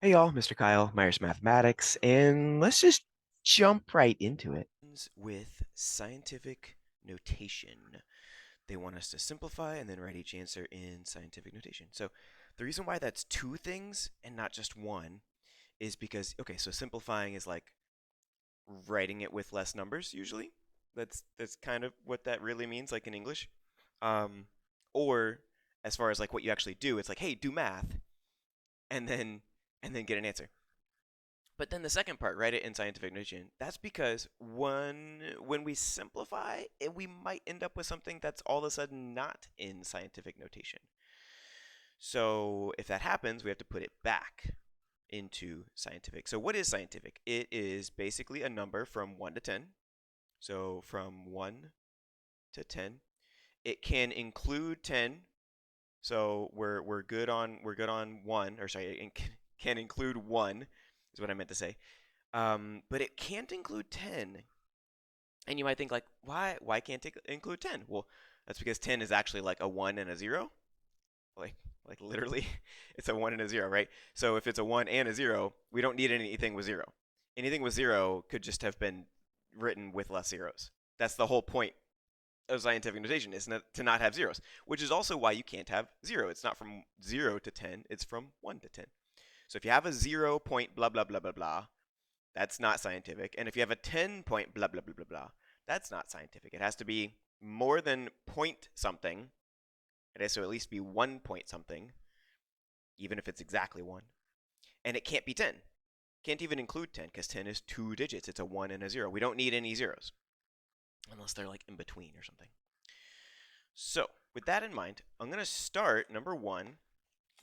Hey y'all, Mr. Kyle, Myers Mathematics, and let's just jump right into it. With scientific notation. They want us to simplify and then write each answer in scientific notation. So the reason why that's two things and not just one is because, okay, so simplifying is like writing it with less numbers usually. That's kind of what that really means, like in English. Um, or as far as like what you actually do, it's like, hey, do math and then get an answer. But then the second part, write it in scientific notation. That's because when we simplify, we might end up with something that's all of a sudden not in scientific notation. So if that happens, we have to put it back into scientific. So what is scientific? It is basically a number from 1 to 10. So from 1 to 10. It can include 10. So we're good on 1, or sorry, it can include 1 is what I meant to say. But it can't include 10. And you might think like, why can't it include 10? Well, that's because 10 is actually like a 1 and a 0. Like like literally it's a 1 and a 0, right? So if it's a 1 and a 0, we don't need anything with 0. Anything with 0 could just have been written with less zeros. That's the whole point of scientific notation, is to not have zeros, which is also why you can't have 0. It's not from 0 to 10, it's from 1 to 10. So if you have a 0 point blah blah blah blah blah, that's not scientific. And if you have a 10 point blah, blah, blah, blah, blah, that's not scientific. It has to be more than point something. It has to at least be 1 point something, even if it's exactly 1. And it can't be 10. Can't even include 10 because 10 is two digits. It's a 1 and a 0. We don't need any zeros unless they're like in between or something. So, with that in mind, I'm going to start number 1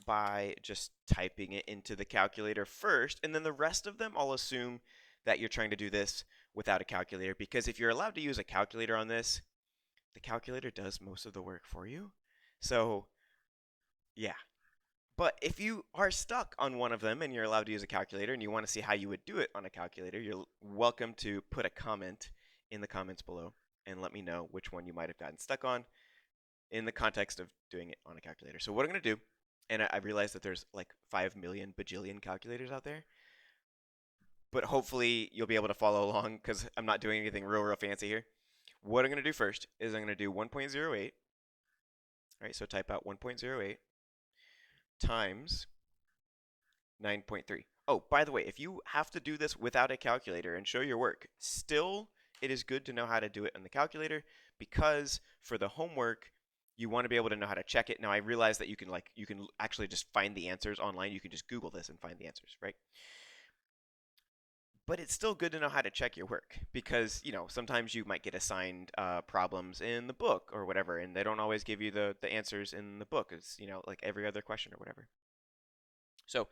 by just typing it into the calculator first, and then the rest of them I'll assume that you're trying to do this without a calculator, because if you're allowed to use a calculator on this, the calculator does most of the work for you. So, yeah. But if you are stuck on one of them and you're allowed to use a calculator and you want to see how you would do it on a calculator, you're welcome to put a comment in the comments below and let me know which one you might have gotten stuck on in the context of doing it on a calculator. So what I'm going to do, and I realize that there's like 5 million bajillion calculators out there, but hopefully you'll be able to follow along because I'm not doing anything real fancy here. What I'm going to do first is I'm going to do 1.08. All right, so type out 1.08 times 9.3. Oh, by the way, if you have to do this without a calculator and show your work, still it is good to know how to do it on the calculator, because for the homework you want to be able to know how to check it. Now I realize that you can actually just find the answers online. You can just Google this and find the answers, right? But it's still good to know how to check your work, because sometimes you might get assigned problems in the book or whatever, and they don't always give you the answers in the book. It's like every other question or whatever. So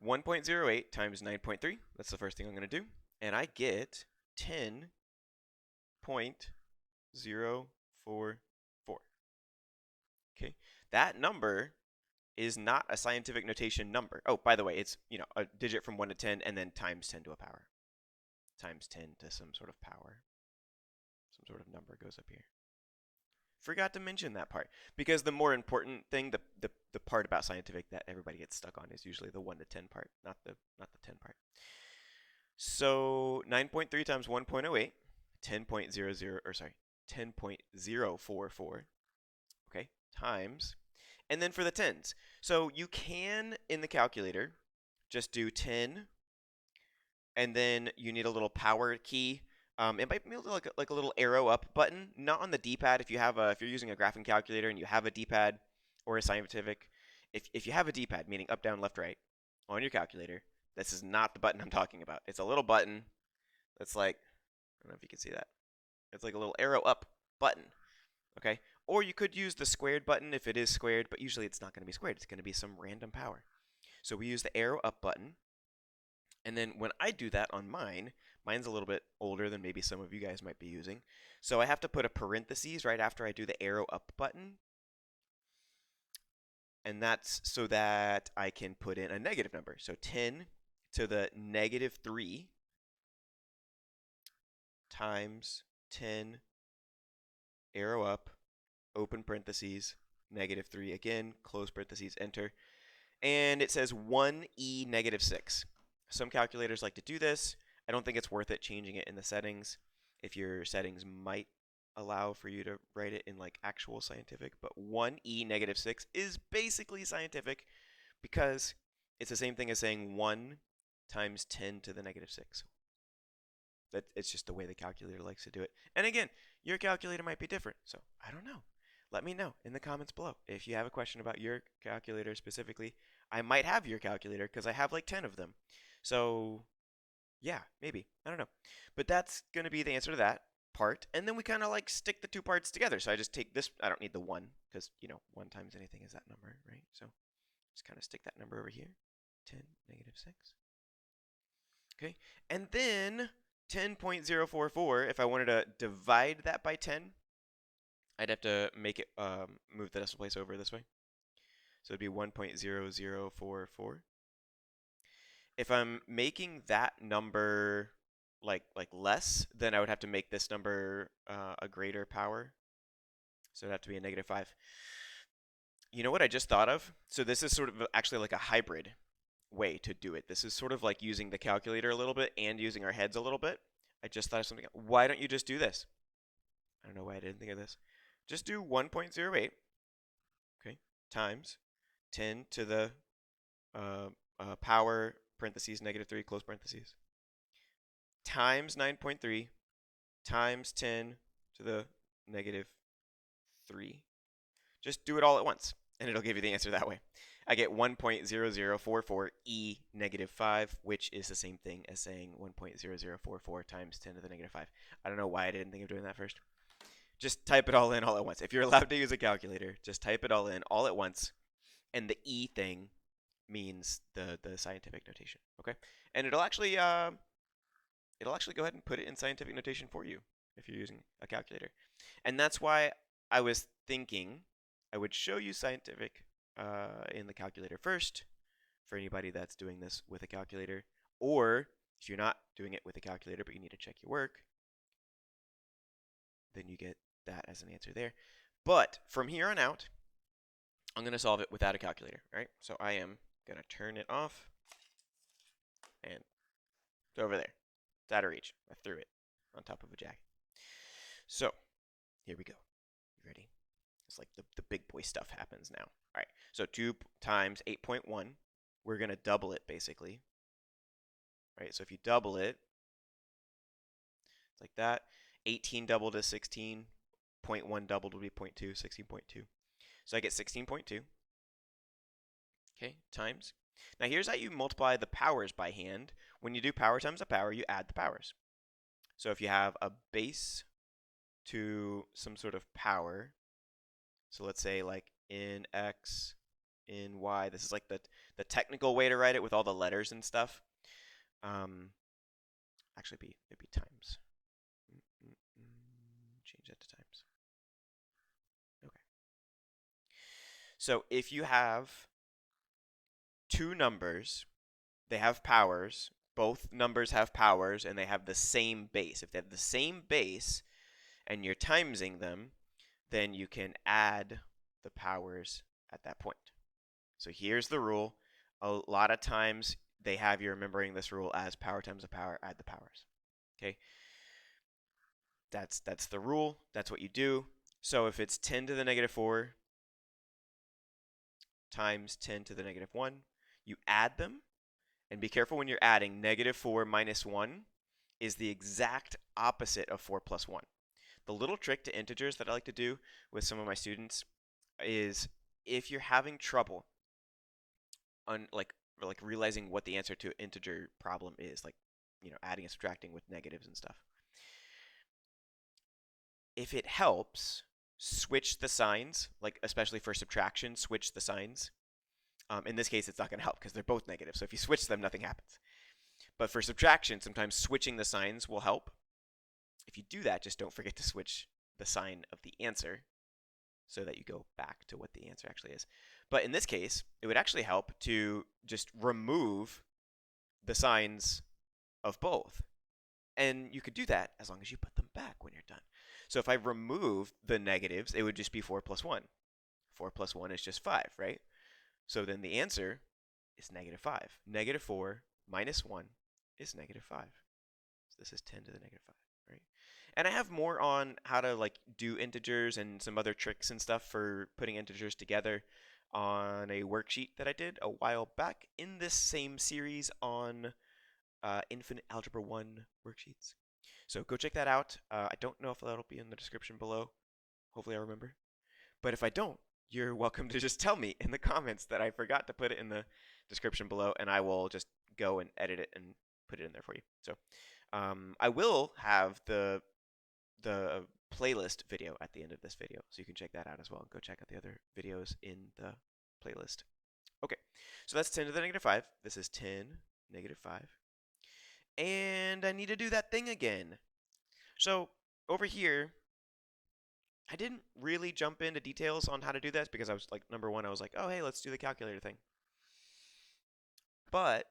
1.08 times 9.3, that's the first thing I'm going to do. And I get 10.044. Okay. That number is not a scientific notation number. Oh, by the way, it's, a digit from 1 to 10 and then times 10 to a power. Times 10 to some sort of power. Some sort of number goes up here. Forgot to mention that part, because the more important thing, the part about scientific that everybody gets stuck on, is usually the 1 to 10 part, not the 10 part. So 9.3 times 1.08, 10.00, or sorry, 10.044, okay, times. And then for the tens, so you can, in the calculator, just do 10, and then you need a little power key. It might be like a little arrow up button, not on the D-pad. If you're using a graphing calculator and you have a D-pad or a scientific, if you have a D-pad, meaning up, down, left, right, on your calculator, this is not the button I'm talking about. It's a little button that's like, I don't know if you can see that. It's like a little arrow up button, okay? Or you could use the squared button if it is squared, but usually it's not going to be squared. It's going to be some random power. So we use the arrow up button. And then when I do that on mine's a little bit older than maybe some of you guys might be using. So I have to put a parentheses right after I do the arrow up button. And that's so that I can put in a negative number. So 10 to the negative 3 times 10, arrow up, open parentheses, negative 3 again, close parentheses, enter. and it says 1e negative 6. Some calculators like to do this. I don't think it's worth it changing it in the settings if your settings might allow for you to write it in like actual scientific, but 1e negative 6 is basically scientific because it's the same thing as saying 1 times 10 to the negative 6. That it's just the way the calculator likes to do it. And again, your calculator might be different, so I don't know. Let me know in the comments below if you have a question about your calculator specifically. I might have your calculator because I have like 10 of them. So yeah, maybe. I don't know. But that's going to be the answer to that part. And then we kind of like stick the two parts together. So I just take this. I don't need the 1 because, 1 times anything is that number, right? So just kind of stick that number over here. 10, negative 6. Okay. And then 10.044, if I wanted to divide that by 10, I'd have to make it move the decimal place over this way. So it'd be 1.0044. If I'm making that number like less, then I would have to make this number a greater power. So it'd have to be a negative 5. You know what I just thought of? So this is sort of actually like a hybrid way to do it. This is sort of like using the calculator a little bit and using our heads a little bit. I just thought of something. Why don't you just do this? I don't know why I didn't think of this. Just do 1.08, okay, times 10 to the power parentheses negative 3 close parentheses times 9.3 times 10 to the negative 3. Just do it all at once, and it'll give you the answer that way. I get 1.0044 e negative 5, which is the same thing as saying 1.0044 times 10 to the negative 5. I don't know why I didn't think of doing that first. Just type it all in all at once. If you're allowed to use a calculator, just type it all in all at once. And the e thing means the scientific notation. Okay, and it'll actually go ahead and put it in scientific notation for you if you're using a calculator. And that's why I was thinking I would show you scientific in the calculator first for anybody that's doing this with a calculator, or if you're not doing it with a calculator but you need to check your work, then you get that as an answer there. But from here on out, I'm going to solve it without a calculator, right? So I am going to turn it off, and it's over there. It's out of reach. I threw it on top of a jack. So here we go. You ready? It's like the big boy stuff happens now. All right, so 2 times 8.1, we're going to double it basically. Right, so if you double it, it's like that. 18 doubled is 16. 0.1 doubled would be 0.2, 16.2. So I get 16.2. Okay, times. Now here's how you multiply the powers by hand. When you do power times a power, you add the powers. So if you have a base to some sort of power, so let's say like in x, in y, this is like the technical way to write it with all the letters and stuff. Actually, it'd be times. Change that to times. Okay. So if you have two numbers, they have powers. Both numbers have powers, and they have the same base. If they have the same base, and you're timesing them, then you can add the powers at that point. So here's the rule. A lot of times they have you remembering this rule as power times a power, add the powers. Okay. That's the rule. That's what you do. So if it's 10 to the negative 4 times 10 to the negative 1, you add them. And be careful when you're adding. Negative 4 minus 1 is the exact opposite of 4 plus 1. The little trick to integers that I like to do with some of my students is if you're having trouble on like realizing what the answer to an integer problem is, like adding and subtracting with negatives and stuff. If it helps, switch the signs, like especially for subtraction, switch the signs. In this case, it's not going to help because they're both negative. So if you switch them, nothing happens. But for subtraction, sometimes switching the signs will help. If you do that, just don't forget to switch the sign of the answer so that you go back to what the answer actually is. But in this case, it would actually help to just remove the signs of both. And you could do that as long as you put them back when you're done. So if I remove the negatives, it would just be 4 plus 1. 4 plus 1 is just 5, right? So then the answer is negative 5. Negative 4 minus 1 is negative 5. So this is 10 to the negative 5, right? And I have more on how to like do integers and some other tricks and stuff for putting integers together on a worksheet that I did a while back in this same series on Infinite Algebra 1 worksheets. So go check that out. I don't know if that'll be in the description below. Hopefully I remember. But if I don't, you're welcome to just tell me in the comments that I forgot to put it in the description below, and I will just go and edit it and put it in there for you. So I will have the playlist video at the end of this video, so you can check that out as well. Go check out the other videos in the playlist. Okay, so that's 10 to the negative 5. This is 10, negative 5. And I need to do that thing again. So over here, I didn't really jump into details on how to do this because I was like, number one, I was like, oh, hey, let's do the calculator thing. But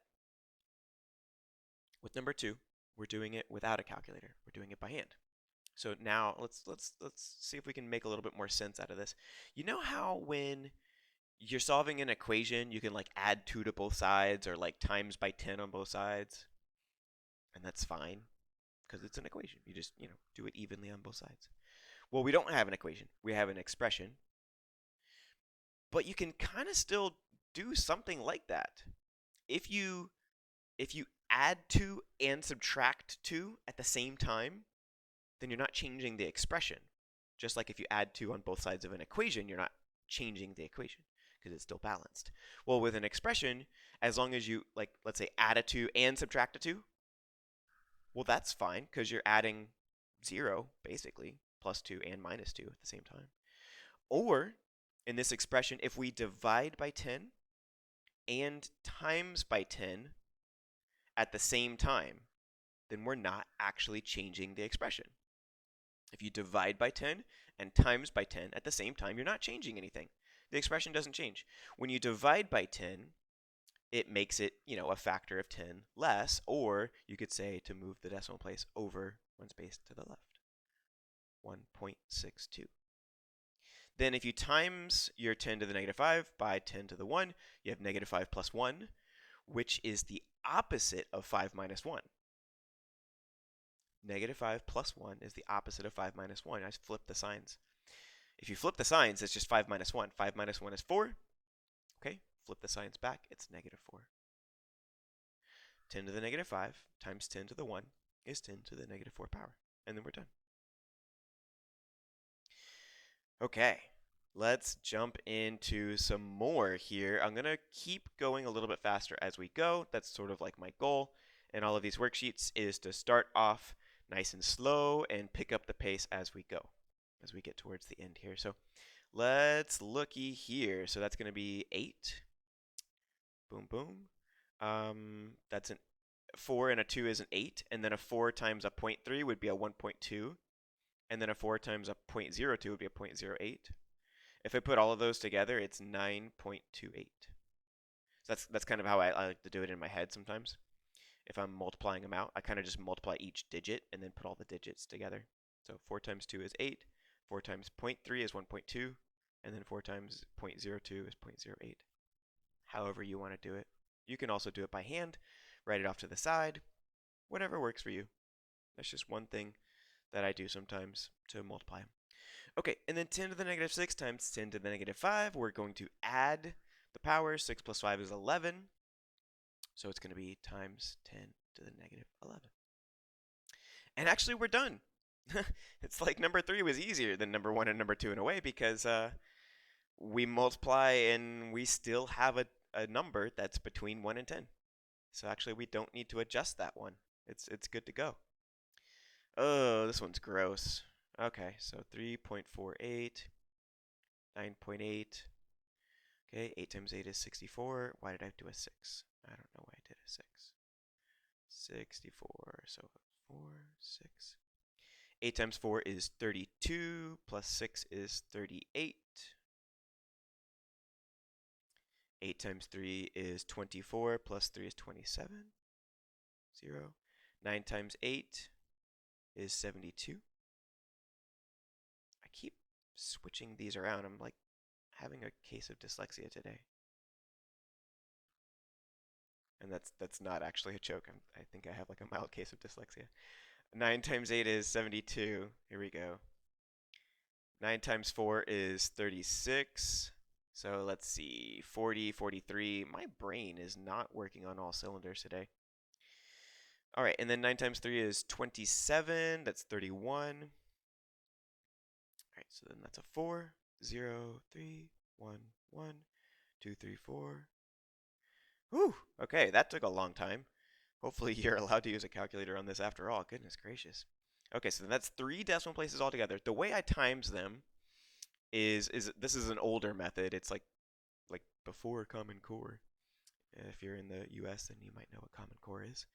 with number two, we're doing it without a calculator. We're doing it by hand. So now let's see if we can make a little bit more sense out of this. You know how when you're solving an equation, you can like add 2 to both sides or like times by 10 on both sides, and that's fine because it's an equation. You just, do it evenly on both sides. Well, we don't have an equation. We have an expression. But you can kind of still do something like that. If you if you add 2 and subtract 2 at the same time, then you're not changing the expression. Just like if you add 2 on both sides of an equation, you're not changing the equation because it's still balanced. Well, with an expression, as long as you, like, let's say add a 2 and subtract a 2, well, that's fine because you're adding 0, basically, plus 2 and minus 2 at the same time. Or, in this expression, if we divide by 10 and times by 10 at the same time, then we're not actually changing the expression. If you divide by 10 and times by 10 at the same time, you're not changing anything. The expression doesn't change. When you divide by 10, it makes it, a factor of 10 less, or you could say to move the decimal place over one space to the left, 1.62. Then if you times your 10 to the negative 5 by 10 to the 1, you have negative 5 plus 1, which is the opposite of 5 minus 1. Negative 5 plus 1 is the opposite of 5 minus 1. I just flip the signs. If you flip the signs, it's just 5 minus 1. 5 minus 1 is 4. Okay, flip the signs back, it's negative 4. 10 to the negative 5 times 10 to the 1 is 10 to the negative 4 power. And then we're done. Okay, let's jump into some more here. I'm going to keep going a little bit faster as we go. That's sort of like my goal in all of these worksheets is to start off nice and slow and pick up the pace as we go, as we get towards the end here. So let's looky here. So that's going to be 8. Boom, boom. That's an 4 and a 2 is an 8. And then a 4 times a 0.3 would be a 1.2. And then a 4 times a 0.02 would be a 0.08. If I put all of those together, it's 9.28. So that's kind of how I like to do it in my head sometimes. If I'm multiplying them out, I kind of just multiply each digit and then put all the digits together. So 4 times 2 is 8. 4 times 0.3 is 1.2. And then 4 times 0.02 is 0.08. However you want to do it. You can also do it by hand, write it off to the side, whatever works for you. That's just one thing that I do sometimes to multiply them. Okay, and then 10 to the negative 6 times 10 to the negative 5, we're going to add the powers. 6 plus 5 is 11. So it's going to be times 10 to the negative 11. And actually, we're done. It's like number 3 was easier than number 1 and number 2 in a way because we multiply and we still have a number that's between 1 and 10. So actually, we don't need to adjust that one. It's good to go. Oh, this one's gross. Okay, so 3.48, 9.8. Okay, 8 times 8 is 64. Why did I do a 6? I don't know why I did a 6. 64, so 4, 6. 8 times 4 is 32, plus 6 is 38. 8 times 3 is 24, plus 3 is 27. 0. 9 times 8 is 72. I keep switching these around. I'm like having a case of dyslexia today. And that's not actually a joke. I think I have like a mild case of dyslexia. 9 times 8 is 72. Here we go. 9 times 4 is 36. So let's see, 40, 43. My brain is not working on all cylinders today. All right, and then 9 times 3 is 27. That's 31. All right, so then that's a 4, 0, 3, 1, 1, 2, 3, 4. Whew, okay, that took a long time. Hopefully you're allowed to use a calculator on this after all. Goodness gracious. Okay, so that's 3 decimal places altogether. The way I times them is this is an older method. It's like before Common Core. If you're in the US, then you might know what Common Core is.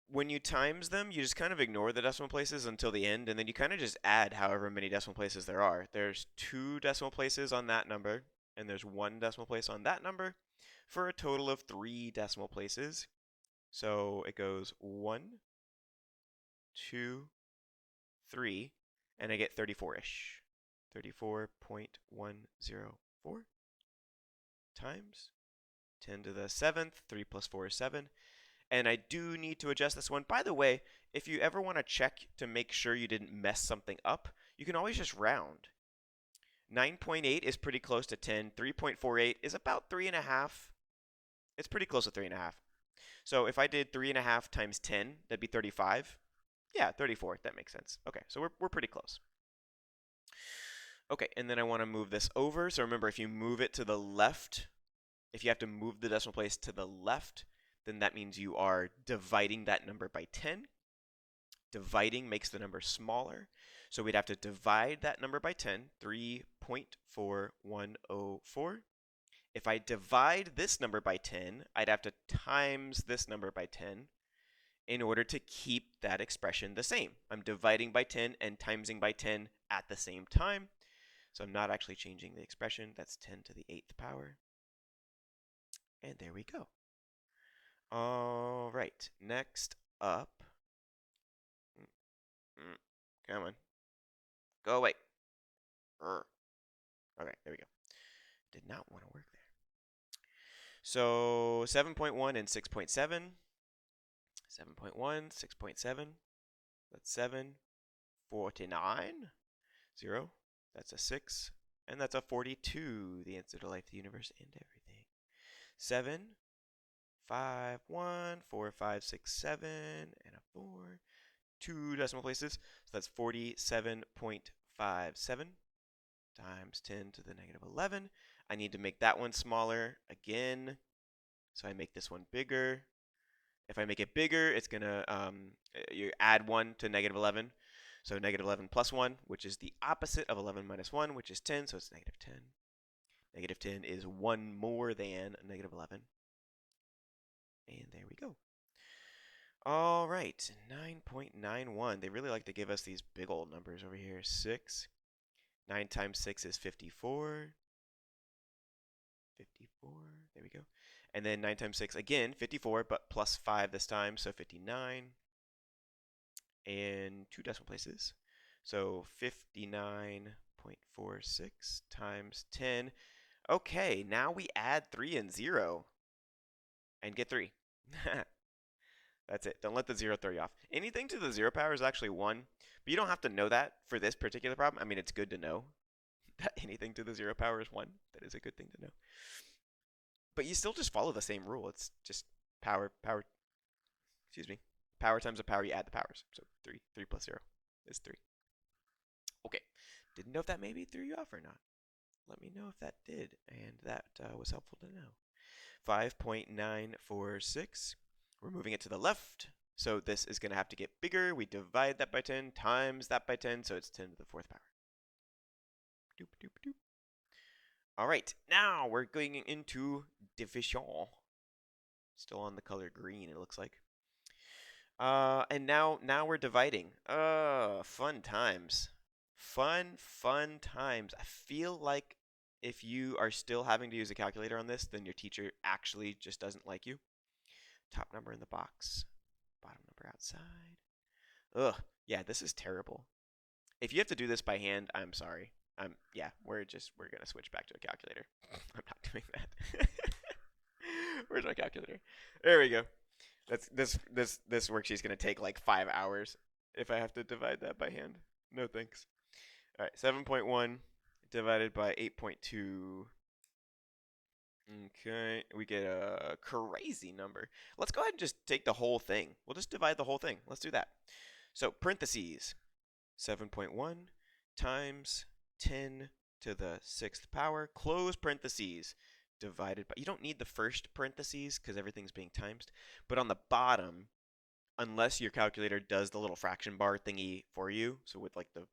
When you times them, you just kind of ignore the decimal places until the end, and then you kind of just add however many decimal places there are. There's 2 decimal places on that number, and there's 1 decimal place on that number, for a total of 3 decimal places. So it goes 1, 2, 3, and I get 34-ish. 34.104 times 10 to the 7th. 3 plus 4 is 7. And I do need to adjust this one. By the way, if you ever want to check to make sure you didn't mess something up, you can always just round. 9.8 is pretty close to 10. 3.48 is about 3.5. It's pretty close to 3.5. So if I did 3.5 times 10, that'd be 35. Yeah, 34. That makes sense. Okay, so we're pretty close. Okay, and then I want to move this over. So remember, if you move it to the left, if you have to move the decimal place to the left, then that means you are dividing that number by 10. Dividing makes the number smaller. So we'd have to divide that number by 10, 3.4104. If I divide this number by 10, I'd have to times this number by 10 in order to keep that expression the same. I'm dividing by 10 and timesing by 10 at the same time. So I'm not actually changing the expression. That's 10 to the 8th power. And there we go. All right, next up. Come on. Go away. Okay, there we go. Did not want to work there. So 7.1 and 6.7. 7.1, 6.7. That's 7. 49. 0. That's a 6. And that's a 42. The answer to life, the universe, and everything. 7, 5, 1, 4, 5, 6, 7, and a 4. 2 decimal places. So that's 47.57 times 10 to the negative 11. I need to make that one smaller again. So I make this one bigger. If I make it bigger, it's going to you add 1 to negative 11. So negative 11 plus 1, which is the opposite of 11 minus 1, which is 10. So it's negative 10. Negative 10 is 1 more than negative 11. And there we go. All right, 9.91. They really like to give us these big old numbers over here. 6. 9 times 6 is 54. 54. There we go. And then 9 times 6, again, 54, but plus 5 this time, so 59. And 2 decimal places. So 59.46 times 10. Okay, now we add 3 and 0 and get 3. That's it. Don't let the 0 throw you off. Anything to the 0 power is actually 1, but you don't have to know that for this particular problem. I mean, it's good to know that anything to the 0 power is 1. That is a good thing to know. But you still just follow the same rule. It's just power, excuse me, power times the power, you add the powers. So 3 plus 0 is 3. Okay, didn't know if that maybe threw you off or not. Let me know if that did, and that was helpful to know. 5.946. We're moving it to the left, so this is going to have to get bigger. We divide that by 10 times that by 10, so it's 10 to the 4th power. Doop, doop, doop. All right, now we're going into division. Still on the color green, it looks like. And now we're dividing. Fun times. Fun times. I feel like if you are still having to use a calculator on this, then your teacher actually just doesn't like you. Top number in the box, bottom number outside. Ugh, yeah, this is terrible. If you have to do this by hand, I'm sorry. Yeah, we're gonna switch back to a calculator. I'm not doing that. Where's my calculator? There we go. This worksheet's gonna take like 5 hours if I have to divide that by hand. No thanks. All right, 7.1 divided by 8.2. Okay, we get a crazy number. Let's go ahead and just take the whole thing. We'll just divide the whole thing. Let's do that. So parentheses, 7.1 times 10 to the sixth power, close parentheses, divided by, you don't need the first parentheses because everything's being times, but on the bottom, unless your calculator does the little fraction bar thingy for you, so with like the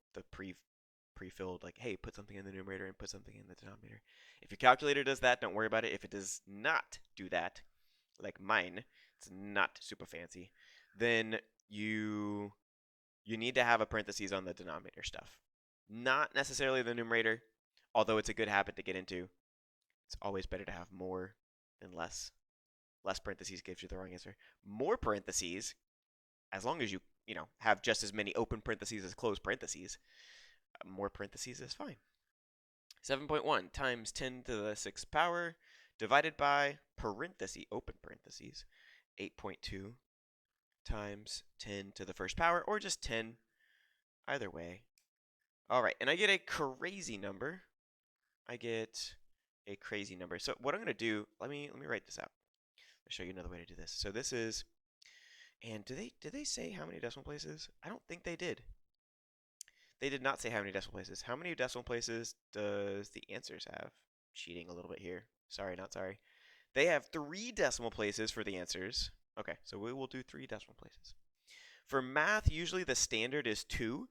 pre-filled, like, hey, put something in the numerator and put something in the denominator. If your calculator does that, don't worry about it. If it does not do that, like mine, it's not super fancy, then you need to have a parentheses on the denominator stuff. Not necessarily the numerator, although it's a good habit to get into. It's always better to have more than less. Less parentheses gives you the wrong answer. More parentheses, as long as you have just as many open parentheses as closed parentheses, more parentheses is fine. 7.1 times 10 to the sixth power divided by parenthesis, open parentheses, 8.2 times 10 to the first power, or just 10, either way. All right, and I get a crazy number. I get a crazy number. So what I'm going to do, let me write this out. I'll show you another way to do this. So this is, and did they say how many decimal places? I don't think they did. They did not say how many decimal places. How many decimal places does the answers have? Cheating a little bit here. Sorry, not sorry. They have 3 decimal places for the answers. Okay, so we will do 3 decimal places. For math, usually the standard is 2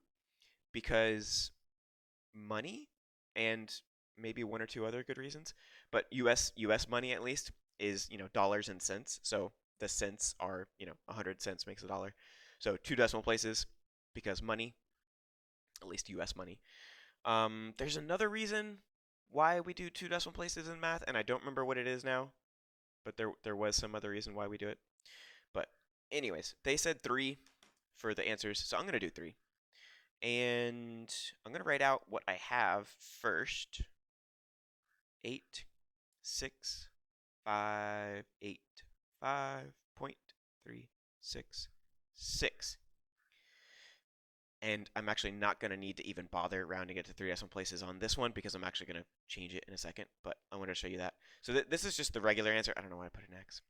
because money and maybe 1 or 2 other good reasons, but US money at least is, dollars and cents. So the cents are, 100 cents makes a dollar. So 2 decimal places because money, at least US money. There's another reason why we do 2 decimal places in math, and I don't remember what it is now, but there was some other reason why we do it. But anyways, they said 3 for the answers, so I'm going to do 3. And I'm going to write out what I have first. 8, 6, 5, 8, 5.366. And I'm actually not going to need to even bother rounding it to 3 decimal places on this one because I'm actually going to change it in a second, but I'm going to show you that. So this is just the regular answer. I don't know why I put an X.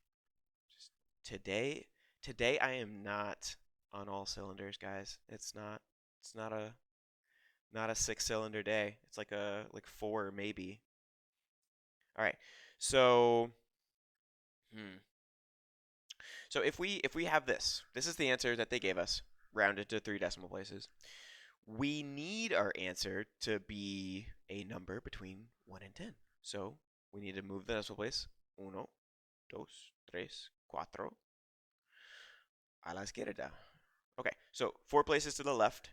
Just today I am not on all cylinders, guys. It's not a 6-cylinder day. It's like 4 maybe. All right. So so if we have this is the answer that they gave us, rounded to 3 decimal places. We need our answer to be a number between 1 and 10. So we need to move the decimal place. 1, 2, 3, 4. A la izquierda. Okay, so 4 places to the left.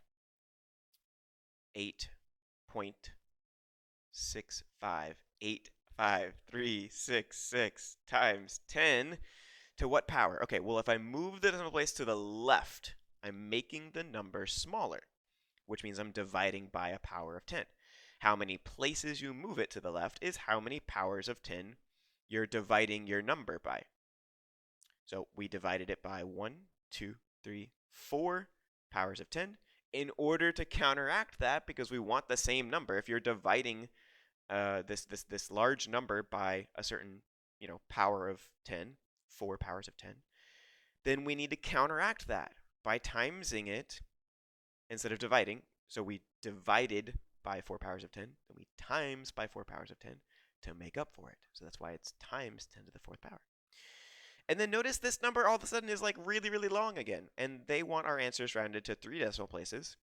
8.65. 85366 times 10 to what power? Okay, well, if I move the decimal place to the left, I'm making the number smaller, which means I'm dividing by a power of 10. How many places you move it to the left is how many powers of 10 you're dividing your number by. So we divided it by 1, 2, 3, 4 powers of 10 in order to counteract that, because we want the same number. If you're dividing this large number by a certain power of 10, 4 powers of 10, then we need to counteract that by timesing it instead of dividing. So we divided by 4 powers of 10, then we times by 4 powers of 10 to make up for it. So that's why it's times 10 to the 4th power. And then notice this number all of a sudden is like really, really long again. And they want our answers rounded to 3 decimal places.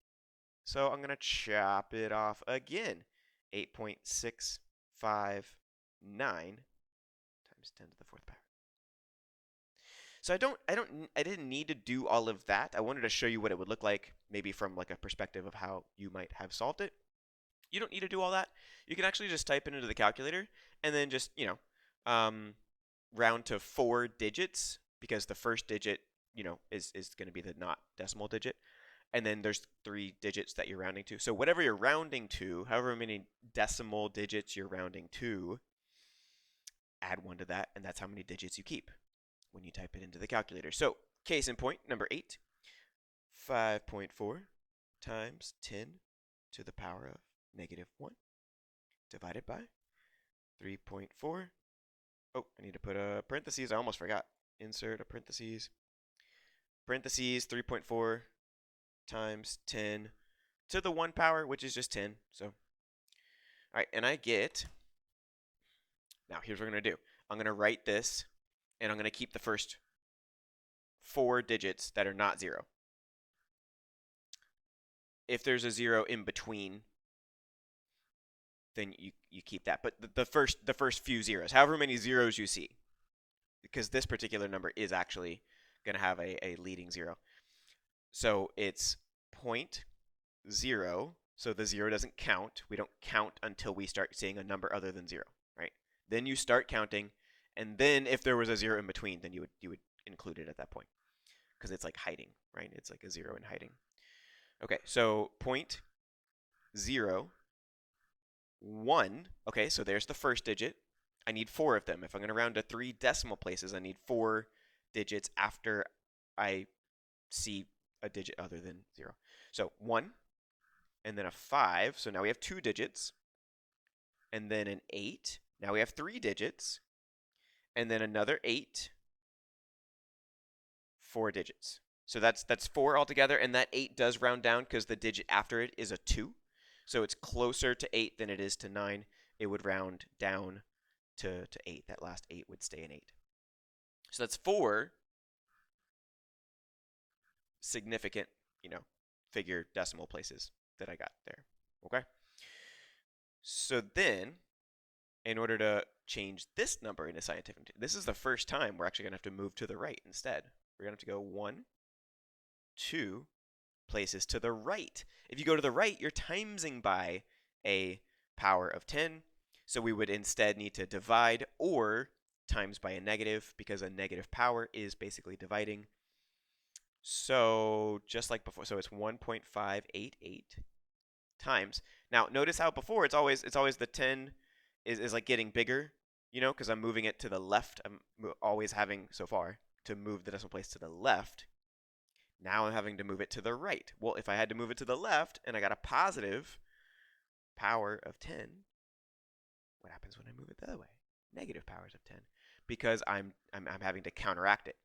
So I'm going to chop it off again. 8.659 times 10 to the 4th power. So I didn't need to do all of that. I wanted to show you what it would look like, maybe from like a perspective of how you might have solved it. You don't need to do all that. You can actually just type it into the calculator and then just, round to 4 digits, because the first digit, is going to be the not decimal digit. And then there's 3 digits that you're rounding to. So whatever you're rounding to, however many decimal digits you're rounding to, add 1 to that, and that's how many digits you keep when you type it into the calculator. So, case in point, number 8, 5.4 times 10 to the power of -1 divided by 3.4. Oh, I need to put a parentheses. I almost forgot. Insert a parentheses. Parentheses 3.4 times 10 to the 1 power, which is just 10. So, all right, and I get, now here's what I'm going to do. I'm going to write this, and I'm going to keep the first 4 digits that are not 0. If there's a 0 in between, then you keep that. But the first few zeros, however many zeros you see, because this particular number is actually going to have a leading 0. So it's 0.0. So the 0 doesn't count. We don't count until we start seeing a number other than 0, right? Then you start counting, and then if there was a 0 in between, then you would include it at that point, because it's like hiding, right? It's like a 0 in hiding. Okay, so 0.01. Okay, so there's the first digit. I need 4 of them. If I'm going to round to 3 decimal places, I need 4 digits after I see a digit other than 0. So 1, and then a 5. So now we have 2 digits. And then an 8. Now we have 3 digits. And then another 8. 4 digits. So that's 4 altogether, and that 8 does round down because the digit after it is a 2. So it's closer to 8 than it is to 9. It would round down to 8. That last 8 would stay an 8. So that's 4 significant, figure decimal places that I got there. Okay? So then, in order to change this number into scientific, this is the first time we're actually going to have to move to the right instead. We're going to have to go 1, 2 places to the right. If you go to the right, you're timesing by a power of 10. So we would instead need to divide or times by a negative, because a negative power is basically dividing. So just like before, so it's 1.588 times. Now notice how before it's always the 10 is like getting bigger, because I'm moving it to the left. I'm always having so far to move the decimal place to the left. Now I'm having to move it to the right. Well, if I had to move it to the left and I got a positive power of 10, what happens when I move it the other way? Negative powers of 10, because I'm having to counteract it.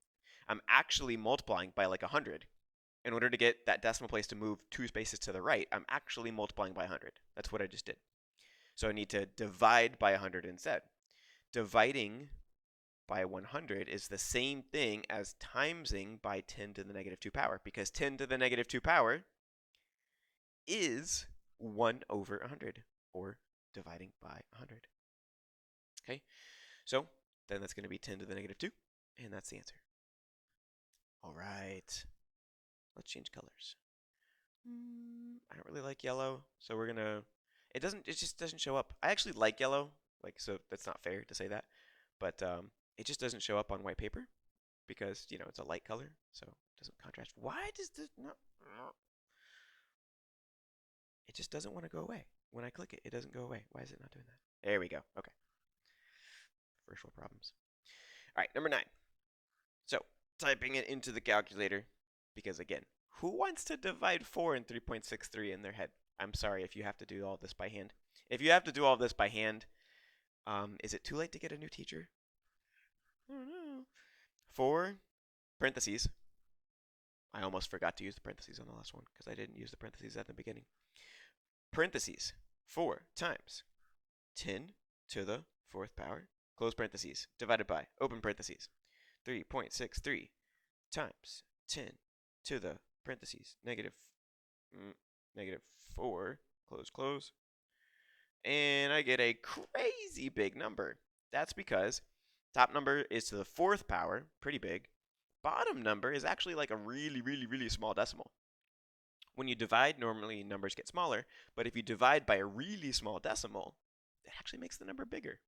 I'm actually multiplying by like 100. In order to get that decimal place to move 2 spaces to the right, I'm actually multiplying by 100. That's what I just did. So I need to divide by 100 instead. Dividing by 100 is the same thing as timesing by 10 to the negative 2 power, because 10 to the negative 2 power is 1 over 100, or dividing by 100. Okay, so then that's going to be 10 to the negative 2, and that's the answer. All right, let's change colors. I don't really like yellow, so we're gonna. It just doesn't show up. I actually like yellow, so that's not fair to say that, but it just doesn't show up on white paper because it's a light color, so it doesn't contrast. Why does this not? It just doesn't want to go away. When I click it, it doesn't go away. Why is it not doing that? There we go. Okay. First world problems. All right, number 9. So typing it into the calculator, because again, who wants to divide 4 and 3.63 in their head? I'm sorry if you have to do all this by hand. If you have to do all this by hand, is it too late to get a new teacher? I don't know. 4 parentheses. I almost forgot to use the parentheses on the last one because I didn't use the parentheses at the beginning. Parentheses. 4 times 10 to the 4th power, close parentheses, divided by, open parentheses, 3.63 times 10 to the parentheses, negative 4, close, and I get a crazy big number. That's because top number is to the 4th power, pretty big. Bottom number is actually like a really, really, really small decimal. When you divide, normally numbers get smaller, but if you divide by a really small decimal, it actually makes the number bigger.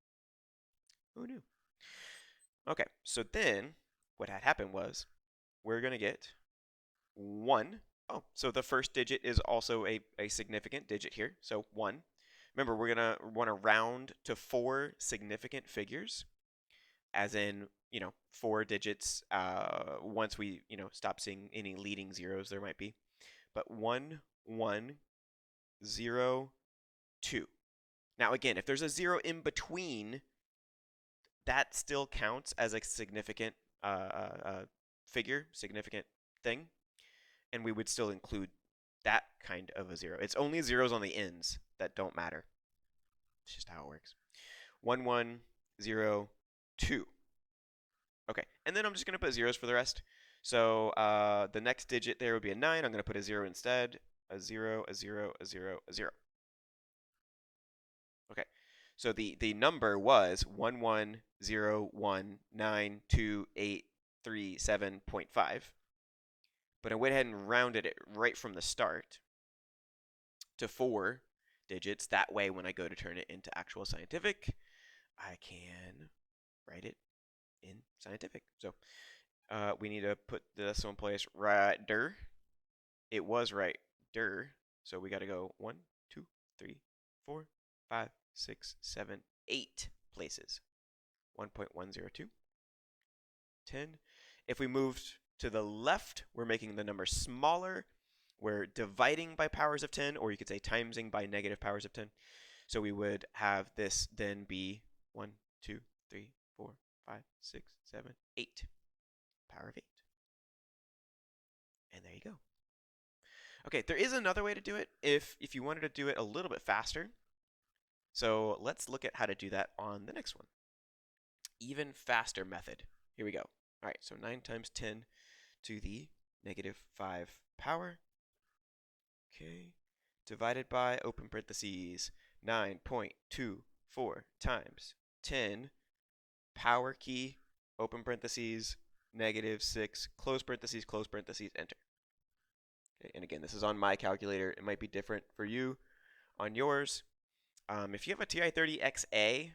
Who knew? Okay, so then what had happened was we're going to get 1. Oh, so the first digit is also a significant digit here, so 1. Remember, we're going to want to round to 4 significant figures. as in, 4 digits. Once we, stop seeing any leading zeros, there might be. But 1, 1, 0, 2. Now, again, if there's a 0 in between, that still counts as a significant figure, significant thing, and we would still include that kind of a 0. It's only zeros on the ends that don't matter. It's just how it works. 1, 1, 0, 2. Okay, and then I'm just going to put zeros for the rest. So the next digit there would be a 9. I'm going to put a 0 instead. A 0, a 0, a 0, a 0. Okay, so the number was 1101928837.5. But I went ahead and rounded it right from the start to 4 digits. That way, when I go to turn it into actual scientific, I can write it in scientific. So we need to put the decimal place right there. It was right there. So we got to go 1, 2, 3, 4, 5, 6, 7, 8 places. 1.102, 10. If we moved to the left, we're making the number smaller. We're dividing by powers of 10, or you could say timesing by negative powers of 10. So we would have this then be 1, 2, 3, 4, 5, 6, 7, 8. Power of 8. And there you go. Okay, there is another way to do it if you wanted to do it a little bit faster. So let's look at how to do that on the next one. Even faster method. Here we go. All right, so 9 times 10 to the negative 5 power. Okay, divided by, open parentheses, 9.24 times 10 power key, open parentheses, negative 6, close parentheses, enter. Okay, and again, this is on my calculator. It might be different for you on yours. If you have a TI-30XA,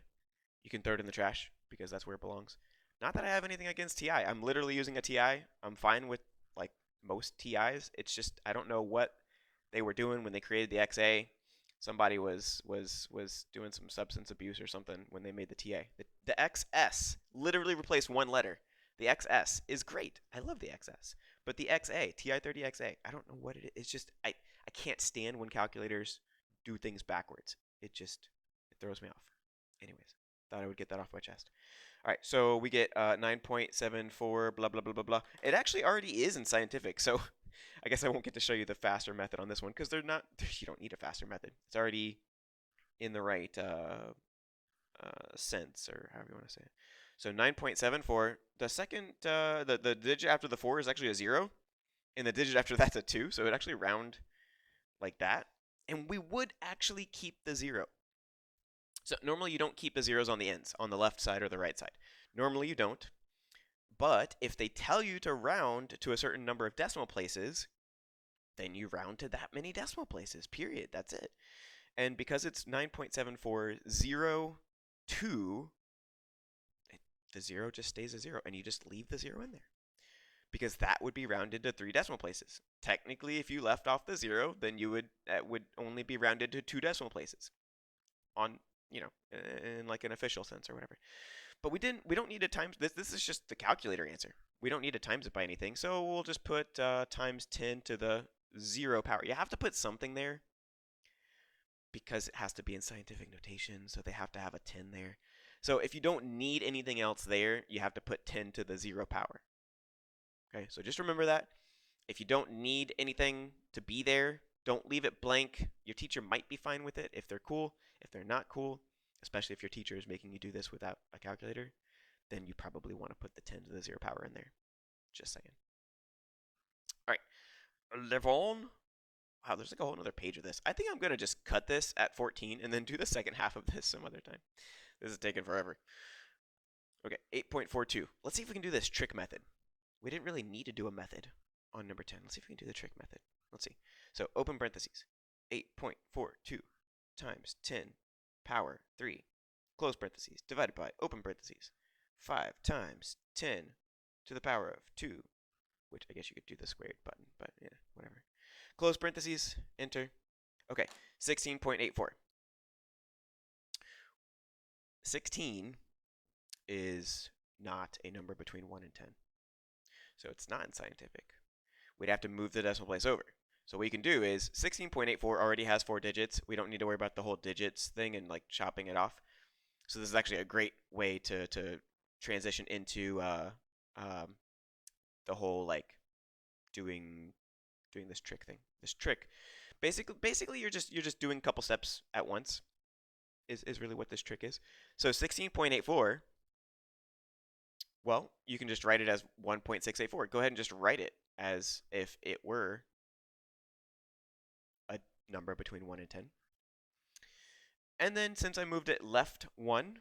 you can throw it in the trash because that's where it belongs. Not that I have anything against TI. I'm literally using a TI. I'm fine with like most TIs. It's just I don't know what they were doing when they created the XA. Somebody was doing some substance abuse or something when they made the TA. The XS literally replaced one letter. The XS is great. I love the XS. But the XA, TI-30XA, I don't know what it is. It's just I can't stand when calculators do things backwards. It throws me off. Anyways, thought I would get that off my chest. All right, so we get 9.74 blah blah blah blah blah. It actually already is in scientific, so I guess I won't get to show you the faster method on this one because they're not. You don't need a faster method. It's already in the right sense, or however you want to say it. So 9.74. The second, the digit after the 4 is actually a 0, and the digit after that's a 2. So it actually round like that, and we would actually keep the 0. So normally you don't keep the zeros on the ends, on the left side or the right side. Normally you don't. But if they tell you to round to a certain number of decimal places, then you round to that many decimal places, period. That's it. And because it's 9.7402, the 0 just stays a 0, and you just leave the 0 in there. Because that would be rounded to 3 decimal places. Technically, if you left off the 0, then you would only be rounded to 2 decimal places. On, in like an official sense or whatever. But we don't need to times this. This is just the calculator answer. We don't need to times it by anything, so we'll just put times 10 to the 0 power. You have to put something there because it has to be in scientific notation, so they have to have a 10 there. So if you don't need anything else there, you have to put 10 to the 0 power. Okay, so just remember that. If you don't need anything to be there, don't leave it blank. Your teacher might be fine with it if they're cool. If they're not cool, especially if your teacher is making you do this without a calculator, then you probably want to put the 10 to the 0 power in there. Just saying. All right, live on. Wow, there's like a whole other page of this. I think I'm going to just cut this at 14 and then do the second half of this some other time. This is taking forever. Okay, 8.42. Let's see if we can do this trick method. We didn't really need to do a method on number 10. Let's see if we can do the trick method. Let's see. So open parentheses. 8.42 times 10 power 3, close parentheses, divided by, open parentheses, 5 times 10 to the power of 2, which I guess you could do the squared button, but yeah, whatever. Close parentheses, enter. Okay, 16.84. 16 is not a number between 1 and 10. So it's not in scientific. We'd have to move the decimal place over. So what you can do is 16.84 already has 4 digits. We don't need to worry about the whole digits thing and like chopping it off. So this is actually a great way to transition into um, the whole like doing doing this trick thing. This trick, basically you're just doing a couple steps at once. Is really what this trick is. So 16.84. Well, you can just write it as 1.684. Go ahead and just write it as if it were a number between 1 and 10. And then since I moved it left 1,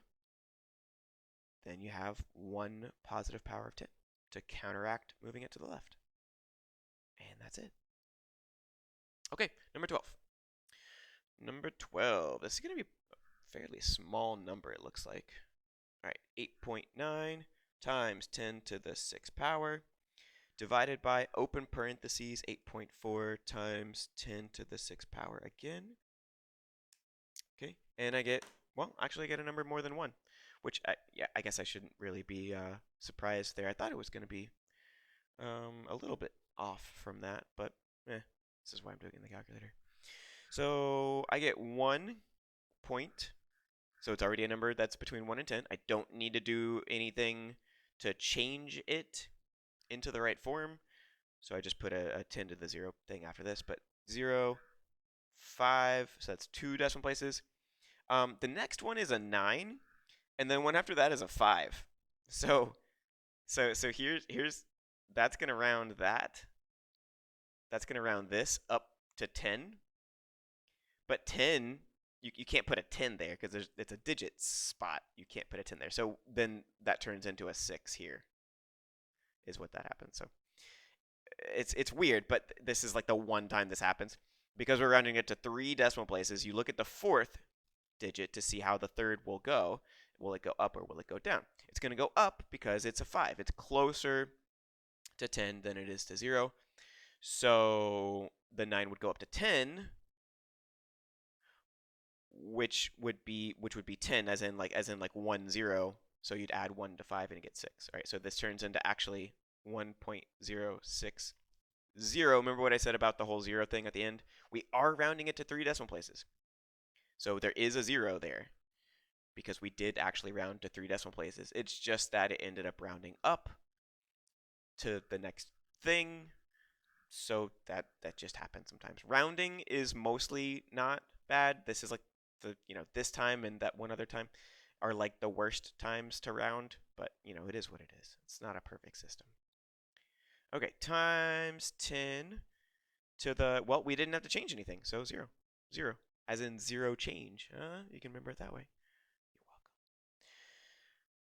then you have 1 positive power of 10 to counteract moving it to the left. And that's it. Okay, number 12. Number 12. This is going to be a fairly small number, it looks like. All right, 8.9 times 10 to the 6th power divided by open parentheses 8.4 times 10 to the 6th power again. Okay, and I get, well, actually I get a number more than 1, which, yeah, I guess I shouldn't really be surprised there. I thought it was going to be a little bit off from that, but this is why I'm doing it in the calculator. So I get 1 point, so it's already a number that's between 1 and 10. I don't need to do anything to change it into the right form, so I just put a 10 to the 0 thing after this, but 0, 5, so that's 2 decimal places. The next one is a 9, and then one after that is a 5. So here's that's gonna round that. That's gonna round this up to 10. But 10, you can't put a 10 there because it's a digit spot. You can't put a 10 there. So then that turns into a 6 here, is what that happens. So it's weird, but this is like the one time this happens. Because we're rounding it to 3 decimal places, you look at the 4th digit to see how the 3rd will go. Will it go up or will it go down? It's going to go up because it's a 5. It's closer to 10 than it is to 0. So the 9 would go up to 10, which would be 10 as in like 1 0. So you'd add 1 to 5 and you get 6. All right, so this turns into actually 1.060. Remember what I said about the whole 0 thing at the end? We are rounding it to 3 decimal places. So there is a 0 there because we did actually round to 3 decimal places. It's just that it ended up rounding up to the next thing. So that just happens sometimes. Rounding is mostly not bad. This is like this time and that one other time are like the worst times to round, but it is what it is. It's not a perfect system. Okay, times 10 to the, well, we didn't have to change anything, so 0. 0, as in 0 change. You can remember it that way. You're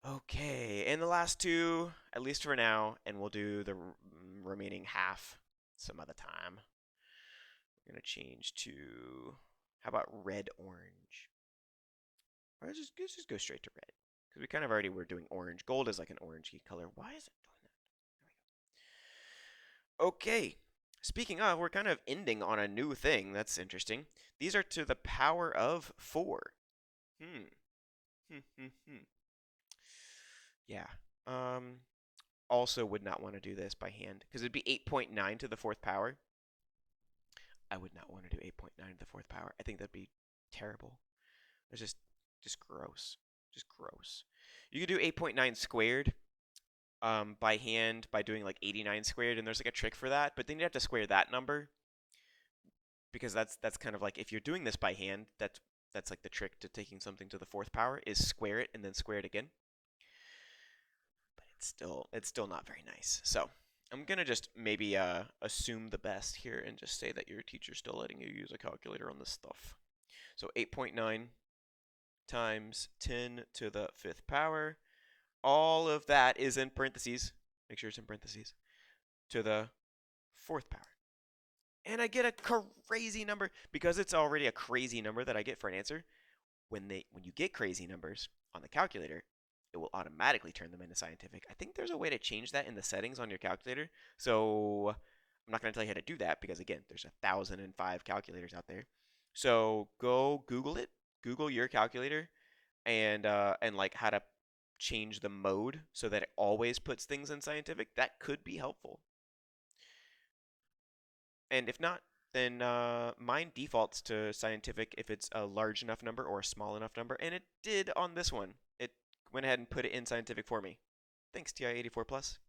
welcome. Okay, and the last two, at least for now, and we'll do the remaining half some other time. We're going to change to, how about red, orange? Or let's just go straight to red. Because we kind of already were doing orange. Gold is like an orangey color. Why is it doing that? There we go. Okay. Speaking of, we're kind of ending on a new thing. That's interesting. These are to the power of 4. Yeah. Also would not want to do this by hand. Because it'd be 8.9 to the 4th power. I would not want to do 8.9 to the 4th power. I think that'd be terrible. It's just gross. Just gross. You could do 8.9 squared by hand by doing like 89 squared, and there's like a trick for that, but then you have to square that number because that's kind of like if you're doing this by hand, that's like the trick to taking something to the 4th power is square it and then square it again. But it's still not very nice. So I'm gonna just maybe assume the best here and just say that your teacher's still letting you use a calculator on this stuff. So 8.9 times 10 to the 5th power. All of that is in parentheses. Make sure it's in parentheses. To the 4th power. And I get a crazy number because it's already a crazy number that I get for an answer. When you get crazy numbers on the calculator, it will automatically turn them into scientific. I think there's a way to change that in the settings on your calculator. So I'm not going to tell you how to do that because again, there's 1,005 calculators out there. So go Google it. Google your calculator and like how to change the mode so that it always puts things in scientific, that could be helpful. And if not, then mine defaults to scientific if it's a large enough number or a small enough number, and it did on this one. It went ahead and put it in scientific for me. Thanks, TI-84 Plus.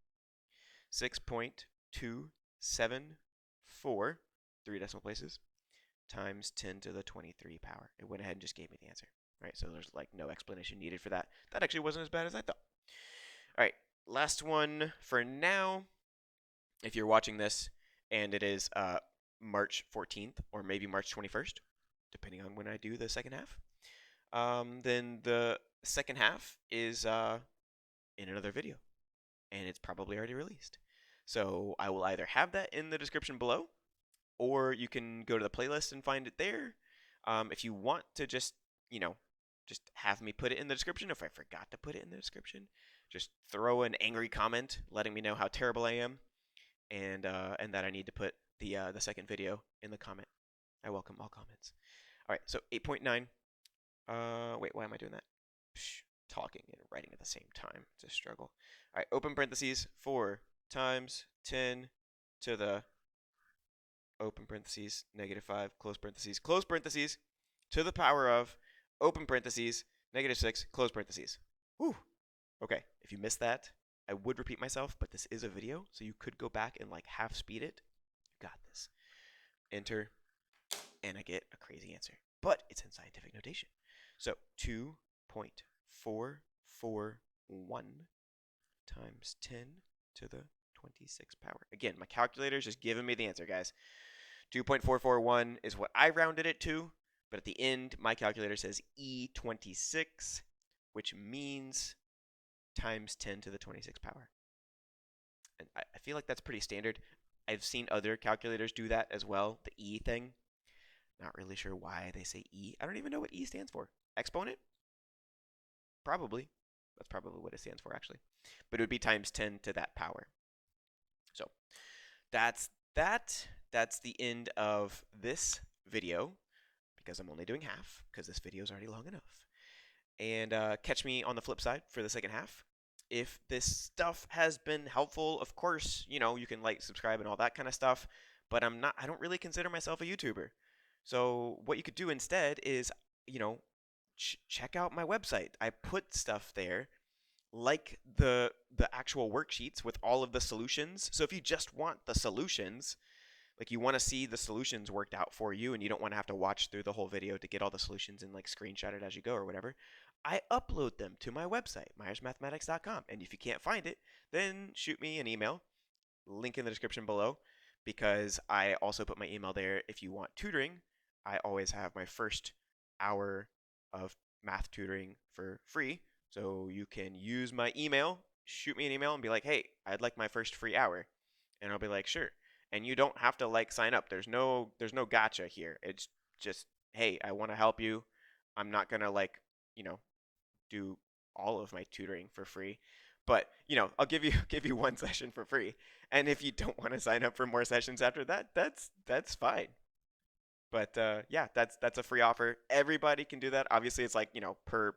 6.274, 3 decimal places, times 10 to the 23 power. It went ahead and just gave me the answer. All right, so there's like no explanation needed for that. That actually wasn't as bad as I thought. All right, last one for now. If you're watching this and it is March 14th or maybe March 21st, depending on when I do the second half, then the second half is in another video, and it's probably already released. So I will either have that in the description below, or you can go to the playlist and find it there. If you want to just, just have me put it in the description, if I forgot to put it in the description, just throw an angry comment letting me know how terrible I am, and that I need to put the second video in the comment. I welcome all comments. All right, so 8.9. Wait, why am I doing that? Psh, talking and writing at the same time. It's a struggle. All right, open parentheses, 4 times 10 to the open parentheses, -5, close parentheses, to the power of, open parentheses, -6, close parentheses. Whew. Okay, if you missed that, I would repeat myself, but this is a video, so you could go back and like half speed it. You got this. Enter, and I get a crazy answer. But it's in scientific notation. So 2.441 times 10 to the 26 power. Again, my calculator is just giving me the answer, guys. 2.441 is what I rounded it to, but at the end, my calculator says E26, which means times 10 to the 26 power. And I feel like that's pretty standard. I've seen other calculators do that as well, the E thing. Not really sure why they say E. I don't even know what E stands for. Exponent? Probably. That's probably what it stands for, actually. But it would be times 10 to that power. So that's that. That's the end of this video, because I'm only doing half, because this video is already long enough. And catch me on the flip side for the second half. If this stuff has been helpful, of course, you can like, subscribe, and all that kind of stuff. But I don't really consider myself a YouTuber. So what you could do instead is, check out my website. I put stuff there, like the actual worksheets with all of the solutions. So if you just want the solutions, like you want to see the solutions worked out for you, and you don't want to have to watch through the whole video to get all the solutions and like screenshot it as you go or whatever, I upload them to my website, myersmathematics.com. And if you can't find it, then shoot me an email, link in the description below, because I also put my email there if you want tutoring. I always have my first hour of math tutoring for free. So you can use my email, shoot me an email, and be like, hey, I'd like my first free hour. And I'll be like, sure. And you don't have to like sign up. There's no gotcha here. It's just, hey, I want to help you. I'm not gonna like, do all of my tutoring for free. But, I'll give you give you one session for free. And if you don't want to sign up for more sessions after that, that's fine. But yeah, that's a free offer. Everybody can do that. Obviously, it's like, per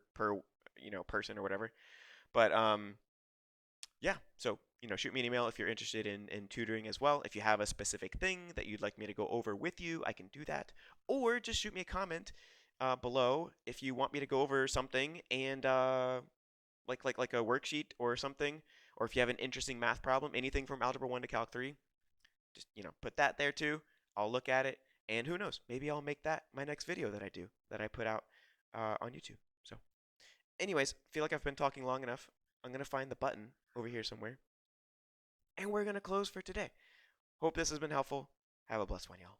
person or whatever. But yeah, so shoot me an email if you're interested in tutoring as well. If you have a specific thing that you'd like me to go over with you, I can do that. Or just shoot me a comment below if you want me to go over something, and like a worksheet or something, or if you have an interesting math problem, anything from Algebra 1 to Calc 3, just put that there too. I'll look at it, and who knows, maybe I'll make that my next video that I put out on YouTube. So anyways, feel like I've been talking long enough. I'm gonna find the button over here somewhere, and we're gonna close for today. Hope this has been helpful. Have a blessed one, y'all.